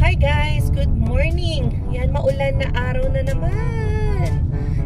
Hi guys! Good morning! Yan, maulan na araw na naman!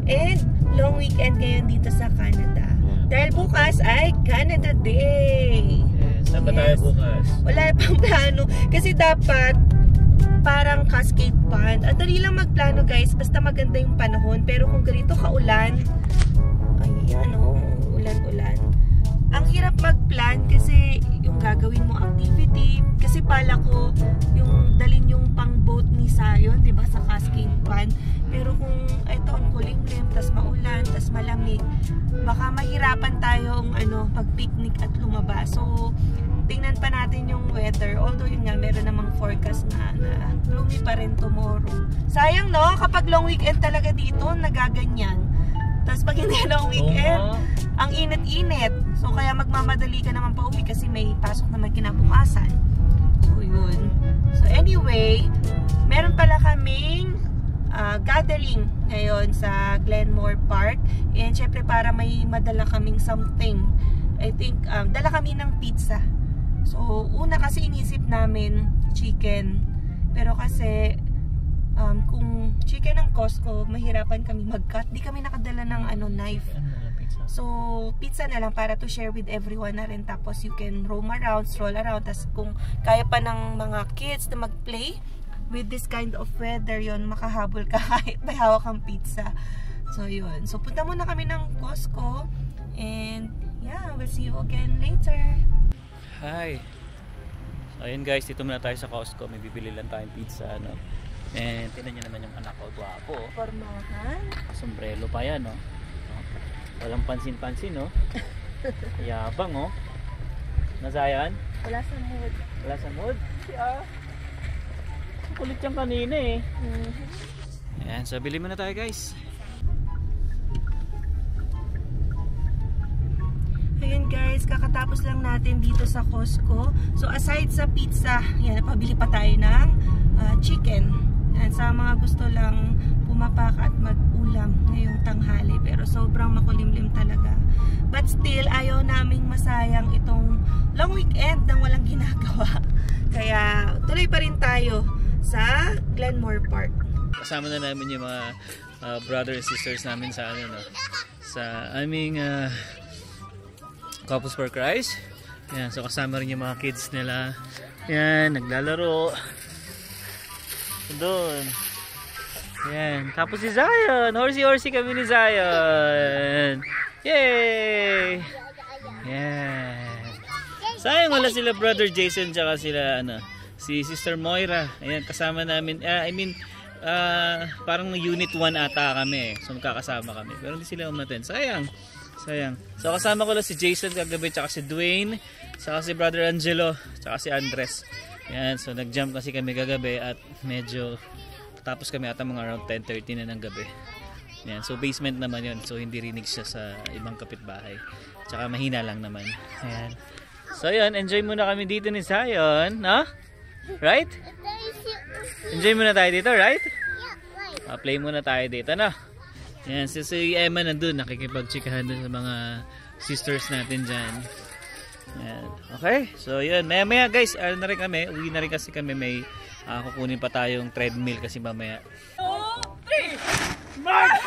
And long weekend ngayon dito sa Canada. Dahil bukas ay Canada Day! Saan ba tayo bukas? Wala pang plano. Kasi dapat parang Cascade Pond. Ang dali lang magplano guys, basta maganda yung panahon. Pero kung ganito kaulan, ayan o, ulan-ulan. Ang hirap mag-plan kasi yung gagawin mo activity. Kasi pala ko yung dalin yung pang-boat ni Zion, diba, sa Cascade Pond. Pero kung ito ang kulimlim, tas maulan, tas malamig, baka mahirapan tayong pag-picnic at lumabas. So, tingnan pa natin yung weather. Although yun nga, meron namang forecast na gloomy pa rin tomorrow. Sayang no, kapag long weekend talaga dito, nagaganyan. Tapos pag hindi long weekend, ang init-init. So kaya magmamadali ka naman pa uwi kasi may pasok naman kinabukasan. So yun. So anyway, meron pala kaming gathering ngayon sa Glenmore Park. And syempre para may madala kaming something. I think, dala kami ng pizza. So una kasi inisip namin chicken. Pero kasi kung chicken ng Costco, mahirapan kami mag-cut. Di kami nakadala ng knife. So, pizza na lang para to share with everyone na rin. Tapos you can roam around, stroll around. Tapos kung kaya pa ng mga kids na mag-play with this kind of weather, yun, makahabol ka kahit may hawak kang pizza. So, yun. So, punta muna kami ng Costco. And, yeah, we'll see you again later. Hi! So, ayun guys, dito muna tayo sa Costco. May bibili lang tayong pizza, And tingnan nyo naman yung anak ko, guwapo. Formahan. Sombrero pa yan, Walang pansin-pansin, Yabang, Nasayan? Wala sa mood. Wala sa mood? Yeah. Kulit yung kanina, Ayan, so bili muna tayo, guys. Ayan guys, kakatapos lang natin dito sa Costco. So aside sa pizza, yan, pabili pa tayo ng chicken. Yan, sa mga gusto lang pumapak at mag-ulam ngayong tanghali. Pero sobrang makulimlim talaga. But still, ayaw naming masayang itong long weekend nang walang ginagawa. Kaya tuloy pa rin tayo sa Glenmore Park. Kasama na namin yung mga brother and sisters namin sa sa aming Couples for Christ. Yan, so kasama rin yung mga kids nila. Yan, naglalaro. Doon. Yan, tapos si Zion. Horsey kami ni Zion. Yay! Yan. Sayang wala sila brother Jason tsaka sila si Sister Moira. Ayan, kasama namin. Parang unit 1 ata kami. So magkakasama kami. Pero hindi sila umaten. Sayang. So kasama ko lang si Jason kagabi, tsaka si Dwayne, tsaka si Brother Angelo, tsaka si Andres. Yan, so nag-jump kasi kami kagabi at medyo tapos kami ata mga around 10:30 na ng gabi. Yan, so basement naman yun. So hindi rinig siya sa ibang kapitbahay. Tsaka mahina lang naman. Ayan. So yun, enjoy muna kami dito ni Zion, no? Right? Enjoy muna tayo dito, right? Play muna tayo dito, no? Yan, si Emma nandun, nakikipag-chikahan dun sa mga sisters natin dyan. Yan. Okay, so yun, maya guys, na rin kami, uwi na rin kasi kami, may kukunin pa tayong treadmill kasi mamaya. 2, 3, march!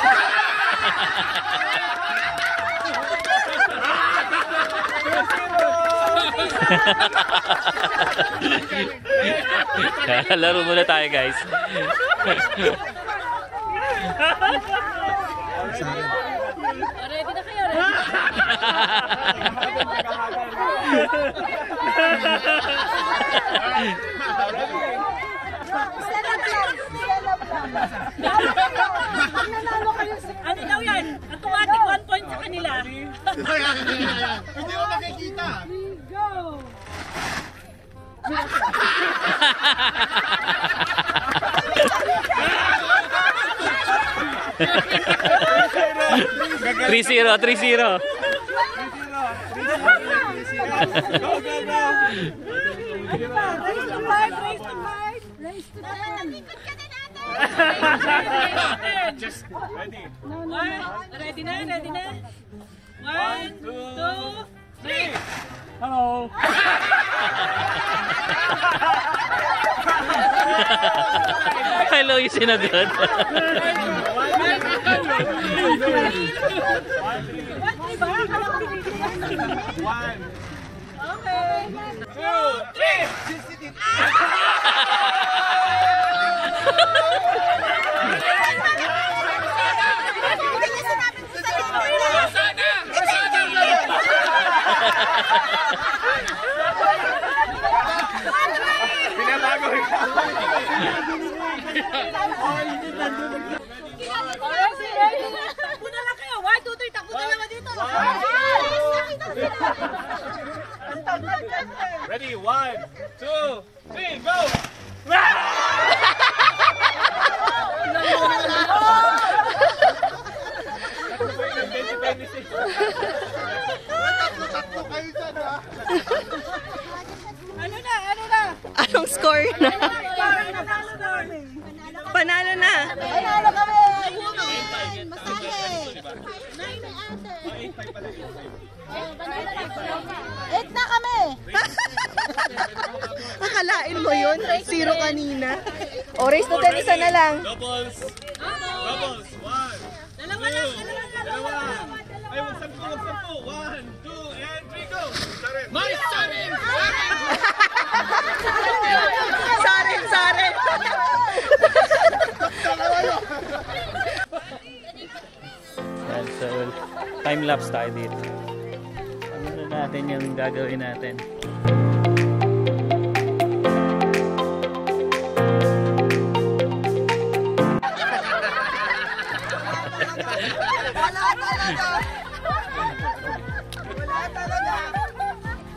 Laro muna tayo guys. Ready na kayo? Ano daw yan? Automatic 1 point sa kanila. Hindi mo makikita. Go! Three zero. Just ready. Ready na? 1, 2, 3. Hello. Hello, yung sinagot. Puna lang kayo. 1, 2, 3. Takbo na naman dito. Ready? 1, 2, 3, go! Ano na? Ano na? Anong score na? Parang nanalo na. Panalo na. Nanalo kami. Eight na kami. Akalain mo yun? 0 kanina. O, race to 10, isa na lang. Doubles! Doubles! 1, Dalawa lang. dalawa! Ay, wag 10, wag 10! 1, 2, and 3, go! My son! Sorry. Yan, so, time-lapse tayo dito. Ano natin yung gagawin natin?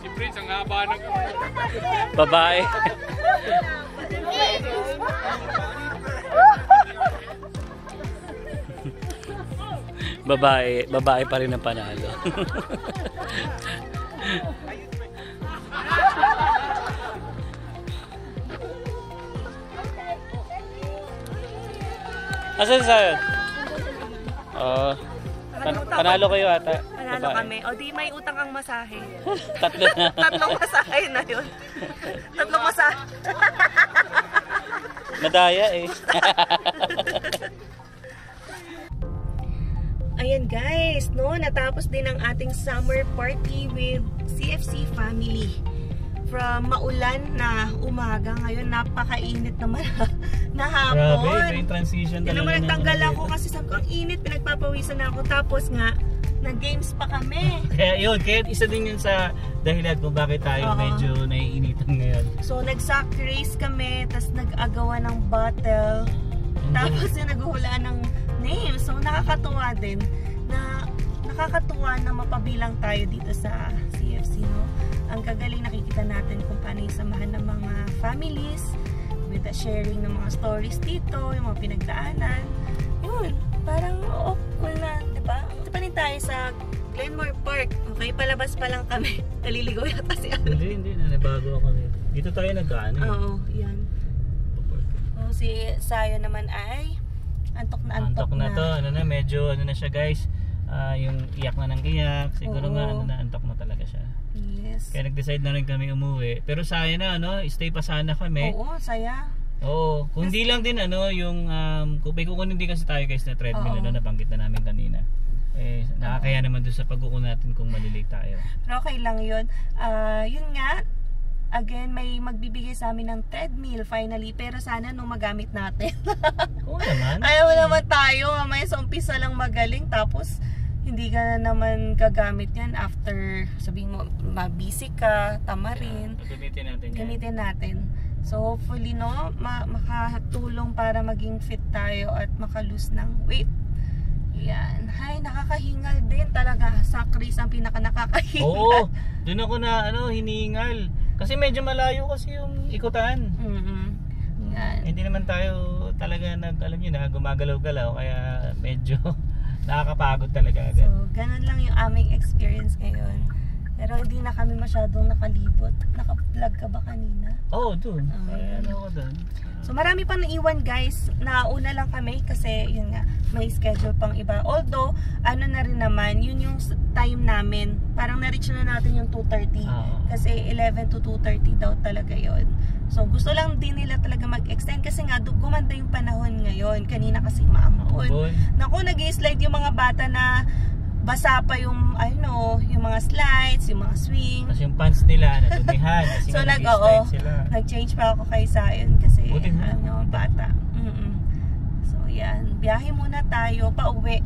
Si Prince, ang haba ng... Babae. Babae pa rin ang panalo. Asan sa'yo? Panalo kayo ata. Panalo kami. O, di may utang ang masahe. Tatlo na. Tatlong masahe na yun. Tatlong masahe. Nadaya eh. Ayan guys, no, natapos din ang ating summer party with CFC family. From maulan na umaga, ngayon napakainit naman na hapon. Grabe, yung transition Hindi talaga. naman nagtanggal ako kasi sabi ko, ang init, pinagpapawisan na ako. Tapos nga, nag-games pa kami. Kaya yun, kaya isa din yun sa dahilan kung bakit tayo medyo naiinitan ngayon. So, nag-sack race kami, tapos nag-agawa ng bottle. Tapos yung naghuhulaan ng names. So, nakakatuwa din na mapabilang tayo dito sa CFC, no? Ang kagaling, nakikita natin kung paano yung samahan ng mga families with the sharing ng mga stories dito, yung mga pinagdaanan. Yun, parang cool na, di ba? Ito pa rin tayo sa Glenmore Park. Okay, palabas pa lang kami. Naliligaw yata si Ano. Hindi, nanibago ako dito. Dito tayo nag-ano eh. Oo, yan. O, si Sayo naman ay antok na. Antok na to, medyo na siya guys. Yung iyak na ng iyak, siguro nga antok na talaga siya. Yes. Kaya nag-decide na rin kami umuwi. Pero saya na, stay pa sana kami. Oo, saya. Oo, kung di lang din yung may kukunin din kasi tayo guys na treadmill na nabanggit na namin kanina. Eh, nakakaya naman doon sa pagkukunin natin kung malilate tayo. Pero okay lang yun. Yun nga, again, may magbibigay sa amin ng treadmill finally. Pero sana nung magamit natin. Oo naman. Ayaw naman tayo. Mamaya sa umpisa lang magaling. Tapos, hindi ka na naman gagamit yan after, sabihin mo, mabisi ka, tamarin. Gamitin natin yan. Gamitin natin. So, hopefully, no, makatulong para maging fit tayo at makalose ng weight. Yan. Hay, nakakahingal din talaga. Sack race ang pinaka-nakakahingal. Oo, doon ako na hinihingal. Kasi medyo malayo kasi yung ikutan. Yan. Hindi naman tayo talaga alam nyo na, gumagalaw-galaw. Kaya medyo nakakapagod talaga agad. So, ganun lang yung aming experience ngayon. Pero hindi na kami masyadong nakalibot. Naka-vlog ka ba kanina? Oo, dun. Ano ko dun? So marami pang naiwan guys. Nauna lang kami kasi yun nga, may schedule pang iba. Although, ano na rin naman, yun yung time namin. Parang na-reach na natin yung 2:30. Kasi 11 to 2:30 daw talaga yun. So gusto lang din nila talaga mag-extend kasi nga gumanda yung panahon ngayon. Kanina kasi maampon. Naku, nag-i-slide yung mga bata na basa pa yung yung mga slides, yung mga swing. Kasi yung pants nila natumihan kasi so nag-slide sila. Nag-change pa ako kay Zion kasi na. Bata. So yan, biyahe muna tayo pauwi.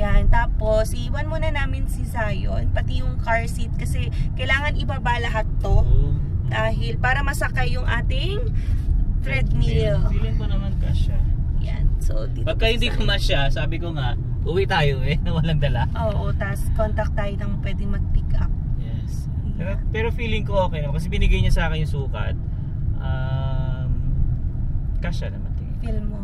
Yan, tapos iwan muna namin si Zion, pati yung car seat kasi kailangan ibaba lahat to. Dahil para masakay yung ating treadmill. Feeling ko naman kasya. Yan. So dito. Pagka hindi ko masya, sabi ko nga, uwi tayo na walang dala. Oo, tas contact tayo ng pwedeng mag-pick up. Yes. Pero feeling ko okay naman kasi binigay niya sa akin yung sukat. Kasya naman tingin. Feel mo.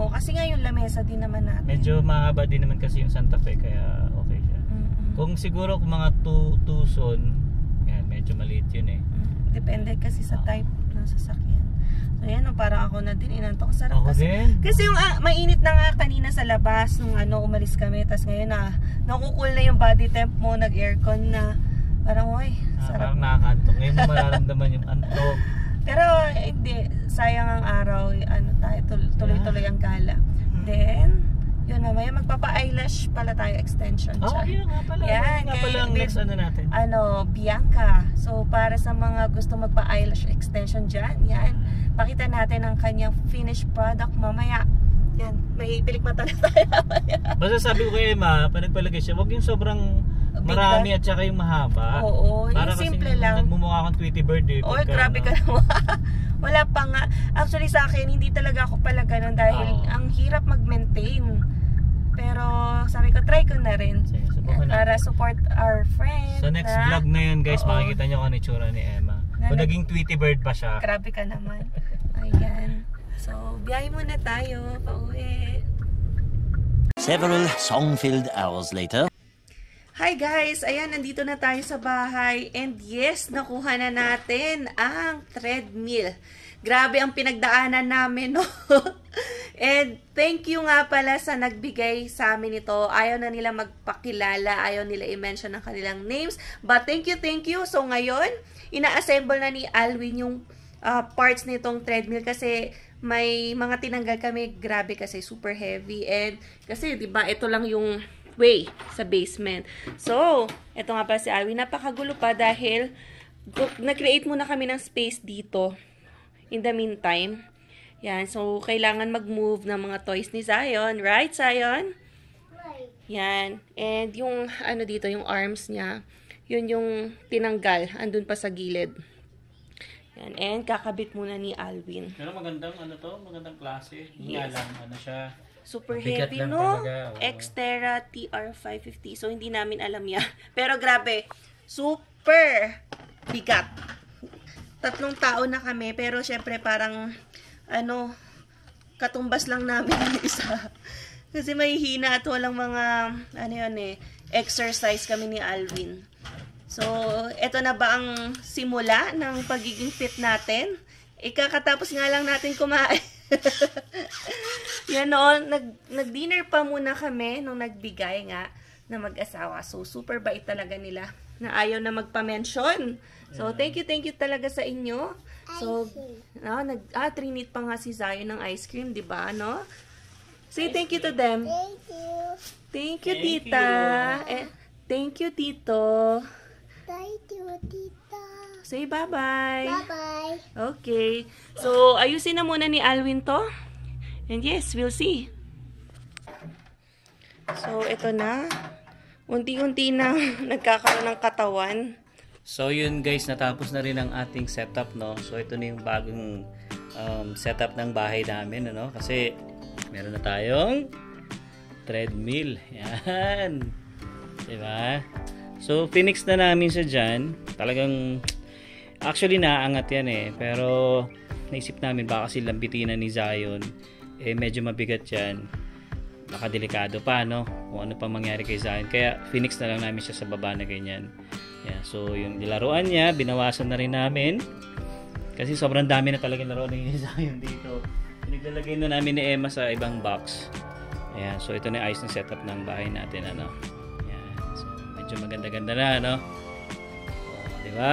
Kasi nga yung lamesa din naman natin. Medyo mahaba din naman kasi yung Santa Fe kaya okay siya. Kung siguro kung mga tuson, yan, medyo maliit yun eh. Depende kasi sa type ng sasakyan. So yan, parang ako na din inantok. Sarap ako kasi. Din. Kasi yung mainit na nga kanina sa labas nung umalis kami. Tapos ngayon nakukul na yung body temp mo, nag-aircon na. Parang sarap. Parang nakakantok. Ngayon mo mararamdaman yung antok. Pero hindi, sayang ang araw, tuloy-tuloy ang gala. Then, yun mamaya magpapa-eyelash pala tayo, extension siya. Yun nga pala. Yan, nga pala ang next natin. Bianca. So, para sa mga gusto magpa-eyelash extension dyan, yan. Pakita natin ang kanyang finished product mamaya. Yan, may pilik mata na tayo mamaya. Basta sabi ko kay Emma, pa nagpalagay siya, huwag yung sobrang marami at saka yung mahaba. Oo, para yung simple lang. Nagmumukha kang Tweety Bird eh. Oy, grabe ka naman. Wala pa nga. Actually sa akin, hindi talaga ako pala ganun dahil ang hirap mag-maintain. Pero sabi ko, try ko na rin. Sige, para support our friend. So next vlog na yun guys, makikita nyo kung ano itsura ni Emma. Kung naging Tweety Bird ba siya. Grabe ka naman. Ayan. So, biyahe muna tayo. Pauwi. Several song-filled hours later. Hi guys! Ayan, nandito na tayo sa bahay. And yes, nakuha na natin ang treadmill. Grabe ang pinagdaanan namin, no? And thank you nga pala sa nagbigay sa amin ito. Ayaw na nila magpakilala, ayaw nila i-mention ang kanilang names. But thank you. So ngayon, ina-assemble na ni Alwin yung parts nitong treadmill kasi may mga tinanggal kami. Grabe kasi, super heavy. And kasi, di ba, ito lang yung way sa basement. So, ito nga pala si Alwin. Napakagulo pa dahil nag-create muna kami ng space dito. In the meantime, yan. So, kailangan mag-move ng mga toys ni Zion. Right, Zion? Right. Yan. And yung, dito, yung arms niya, yun yung tinanggal. Andun pa sa gilid. Yan. And kakabit muna ni Alwin. Pero magandang, magandang klase. Hindi alam, siya. Super bigat heavy, lang no? talaga, Xterra TR550. So, hindi namin alam yan. Pero grabe, super bigat. 3 tao na kami. Pero syempre parang, katumbas lang namin yung isa. Kasi may hina at walang mga, exercise kami ni Alwin. So, eto na ba ang simula ng pagiging fit natin? Ikakatapos nga lang natin kumain. Yan noon, nag-dinner pa muna kami nung nagbigay nga na mag-asawa. So, super bait talaga nila na ayaw na magpa-mention. So, thank you talaga sa inyo. So, trinit pa nga si Zion ng ice cream, di ba, no? Say thank you to them. Thank you, tita. Thank you, tito. Thank you, tita. Say bye-bye. Bye-bye. Okay. So, ayusin na muna ni Alwin to. And yes, we'll see. So, ito na. Unti-unti na nagkakaroon ng katawan. So, yun guys, natapos na rin ang ating setup, no? So, ito na yung bagong setup ng bahay namin, ano? Kasi, meron na tayong treadmill. Yan. Diba? So, finix na namin siya dyan. Talagang, actually, naangat yan eh. Pero, naisip namin, baka kasi lambitinan ni Zion. Medyo mabigat yan. Baka delikado pa, no? Kung ano pa mangyari kay Zion. Kaya, finix na lang namin siya sa baba na ganyan. Yan, so yung nilaruan niya, binawasan na rin namin. Kasi sobrang dami na talaga laruan ni Zion dito. Naglalagay na namin ni Emma sa ibang box. Ayan, so ito na yung ayos na setup ng bahay natin, ano. Ayan, so medyo maganda-ganda na, ano. O, diba?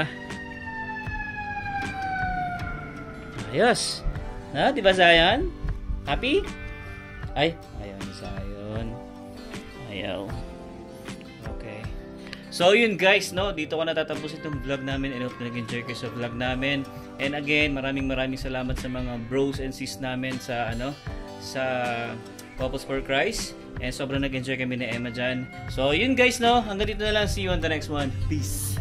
Ayos. Na, diba Zion? Happy? Ay, ayaw ni Zion. Ayaw. Okay. So yun guys, no, dito ko natatapos itong vlog namin. I hope na nag-enjoy kayo sa vlog namin. And again, maraming salamat sa mga bros and sis namin sa sa Couples for Christ. And sobrang nag-enjoy kami ni Emma dyan. So yun guys, no, hanggang dito na lang. See you on the next one. Peace.